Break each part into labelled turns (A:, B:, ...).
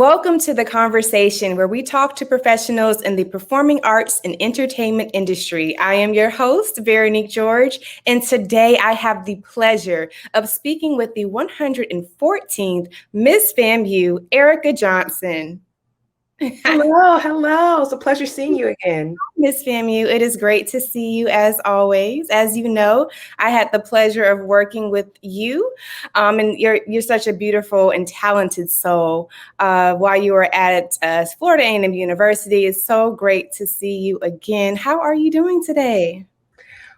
A: Welcome to the conversation where we talk to professionals in the performing arts and entertainment industry. I am your host, Veronique George, and today I have the pleasure of speaking with the 114th Miss FAMU, Erika Johnson.
B: Hello. It's a pleasure seeing you again.
A: Miss FAMU, it is great to see you as always. As you know, I had the pleasure of working with you, and you're such a beautiful and talented soul. While you were at Florida A&M University, it's so great to see you again. How are you doing today?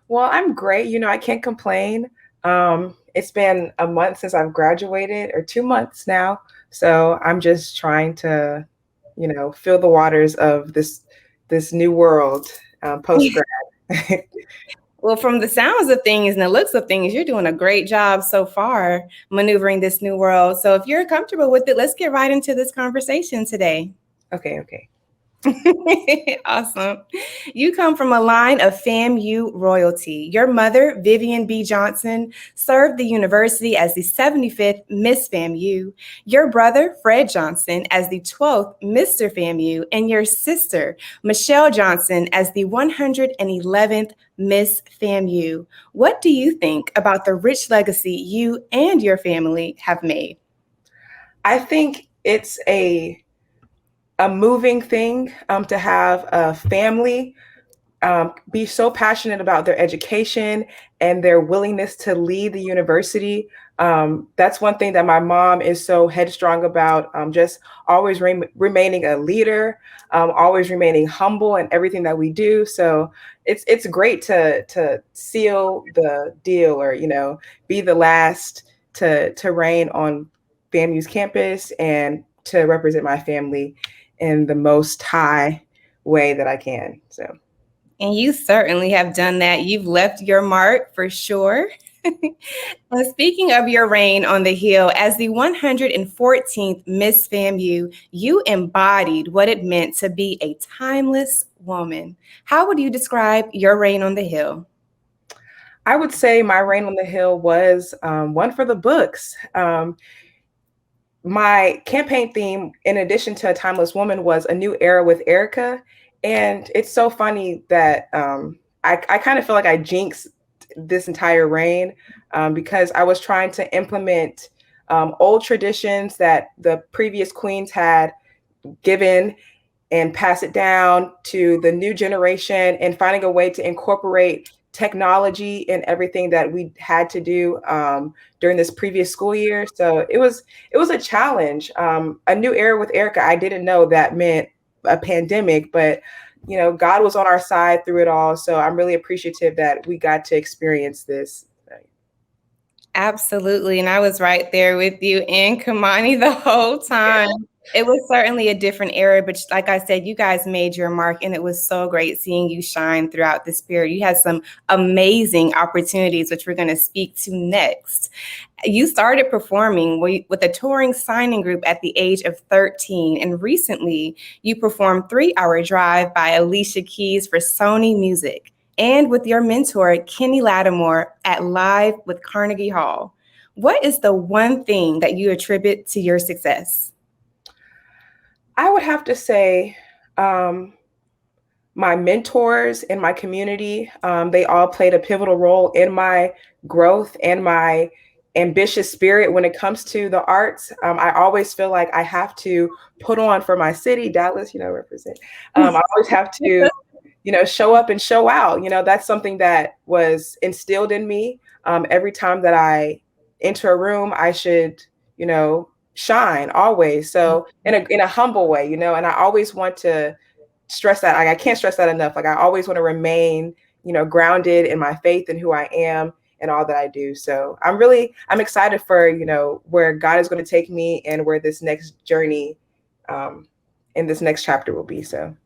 B: Well, I'm great. I can't complain. It's been a month since I've graduated, or 2 months now. So I'm just trying to, feel the waters of this new world post grad.
A: Well, from the sounds of things and the looks of things, you're doing a great job so far maneuvering this new world. So if you're comfortable with it, let's get right into this conversation today.
B: Okay.
A: Awesome. You come from a line of FAMU royalty. Your mother, Vivian B. Johnson, served the university as the 75th Miss FAMU, your brother, Fred Johnson, as the 12th Mr. FAMU, and your sister, Michelle Johnson, as the 111th Miss FAMU. What do you think about the rich legacy you and your family have made?
B: I think it's a moving thing to have a family be so passionate about their education and their willingness to lead the university. That's one thing that my mom is so headstrong about, just always remaining a leader, always remaining humble in everything that we do. So it's great to seal the deal, or be the last to reign on FAMU's campus and to represent my family in the most high way that I can. So.
A: And you certainly have done that. You've left your mark for sure. Speaking of your reign on the Hill, as the 114th Miss FAMU, you embodied what it meant to be a timeless woman. How would you describe your reign on the Hill?
B: I would say my reign on the Hill was one for the books. My campaign theme, in addition to a timeless woman, was a new era with Erika. And it's so funny that I kind of feel like I jinxed this entire reign because I was trying to implement old traditions that the previous queens had given and pass it down to the new generation, and finding a way to incorporate technology in everything that we had to do during this previous school year. So it was a challenge. A new era with Erika, I didn't know that meant a pandemic, but God was on our side through it all. So I'm really appreciative that we got to experience this.
A: Absolutely. And I was right there with you and Kamani the whole time. It was certainly a different era, but like I said, you guys made your mark, and it was so great seeing you shine throughout this period. You had some amazing opportunities, which we're going to speak to next. You started performing with a touring signing group at the age of 13, and recently you performed 3 Hour Drive by Alicia Keys for Sony Music, and with your mentor, Kenny Lattimore, at Live with Carnegie Hall. What is the one thing that you attribute to your success?
B: I would have to say my mentors in my community, they all played a pivotal role in my growth and my ambitious spirit when it comes to the arts. I always feel like I have to put on for my city, Dallas, represent. I always have to, show up and show out. That's something that was instilled in me. Every time that I enter a room, I should, shine always. So in a humble way, and I always want to stress that. I can't stress that enough. I always want to remain, grounded in my faith and who I am and all that I do. So I'm excited for, where God is going to take me and where this next journey in this next chapter will be. So.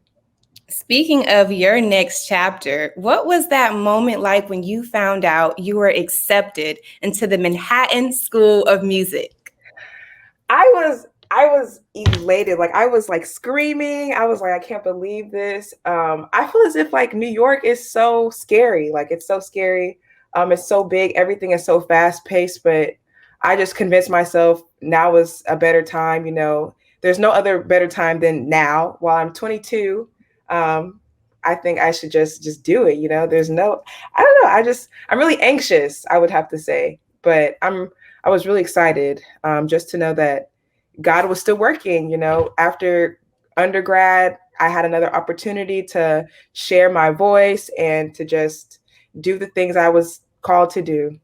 A: Speaking of your next chapter, what was that moment like when you found out you were accepted into the Manhattan School of Music?
B: I was elated. I was screaming. I was like, I can't believe this. I feel as if New York is so scary. It's so scary. It's so big. Everything is so fast paced, but I just convinced myself now was a better time. there's no other better time than now. While I'm 22, I think I should just do it. There's no, I don't know. I'm really anxious, I would have to say, but I was really excited just to know that God was still working. After undergrad, I had another opportunity to share my voice and to just do the things I was called to do.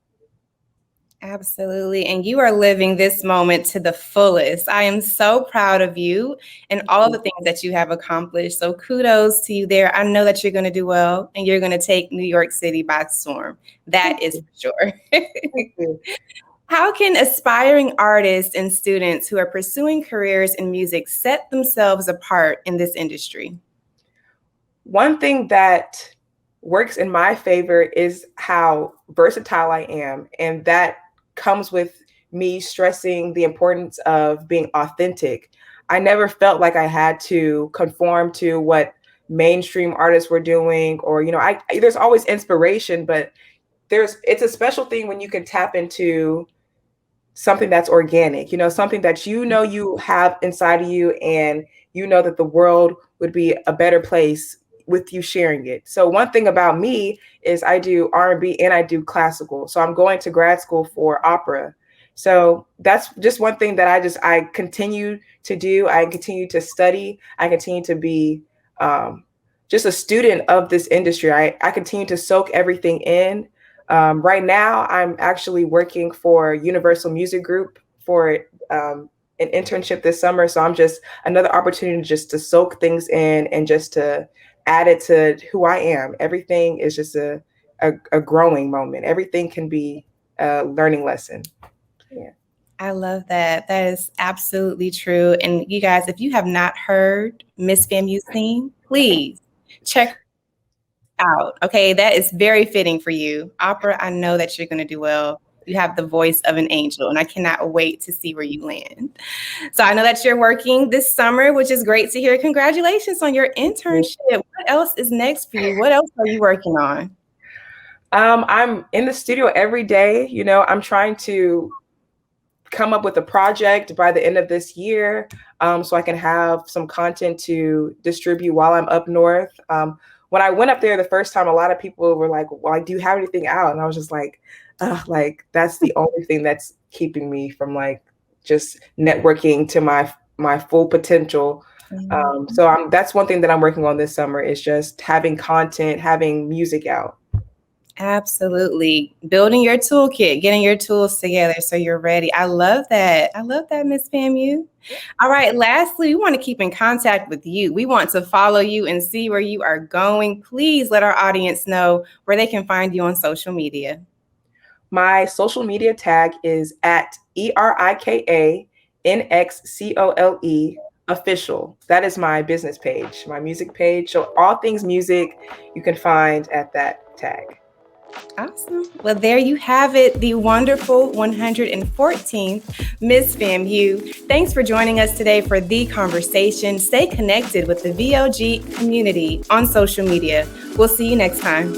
A: Absolutely. And you are living this moment to the fullest. I am so proud of you and all the things that you have accomplished. So kudos to you there. I know that you're going to do well and you're going to take New York City by storm. That is for sure.
B: Thank you.
A: How can aspiring artists and students who are pursuing careers in music set themselves apart in this industry?
B: One thing that works in my favor is how versatile I am. And that comes with me stressing the importance of being authentic. I never felt like I had to conform to what mainstream artists were doing, or, there's always inspiration, but it's a special thing when you can tap into something that's organic, something that you have inside of you, and that the world would be a better place with you sharing it. So one thing about me is I do R&B and I do classical. So I'm going to grad school for opera. So that's just one thing that I continue to do. I continue to study. I continue to be just a student of this industry. I continue to soak everything in. Right now, I'm actually working for Universal Music Group for an internship this summer. So I'm just another opportunity just to soak things in and just to add it to who I am. Everything is just a growing moment. Everything can be a learning lesson. Yeah.
A: I love that. That is absolutely true. And you guys, if you have not heard Miss FAMU's theme, please check out. Okay, that is very fitting for you. Opera, I know that you're going to do well. You have the voice of an angel, and I cannot wait to see where you land. So I know that you're working this summer, which is great to hear. Congratulations on your internship. What else is next for you? What else are you working on?
B: I'm in the studio every day. I'm trying to come up with a project by the end of this year, so I can have some content to distribute while I'm up north. When I went up there the first time, a lot of people were like, well, do you have anything out? And I was just like, that's the only thing that's keeping me from just networking to my full potential. So that's one thing that I'm working on this summer, is just having content, having music out.
A: Absolutely. Building your toolkit, getting your tools together so you're ready. I love that. I love that, Miss FAMU. All right. Lastly, we want to keep in contact with you. We want to follow you and see where you are going. Please let our audience know where they can find you on social media.
B: My social media tag is at ErikaNXCOLE official. That is my business page, my music page. So all things music you can find at that tag.
A: Awesome. Well, there you have it, the wonderful 114th Miss FAMU. Thanks for joining us today for The Conversation. Stay connected with the VOG community on social media. We'll see you next time.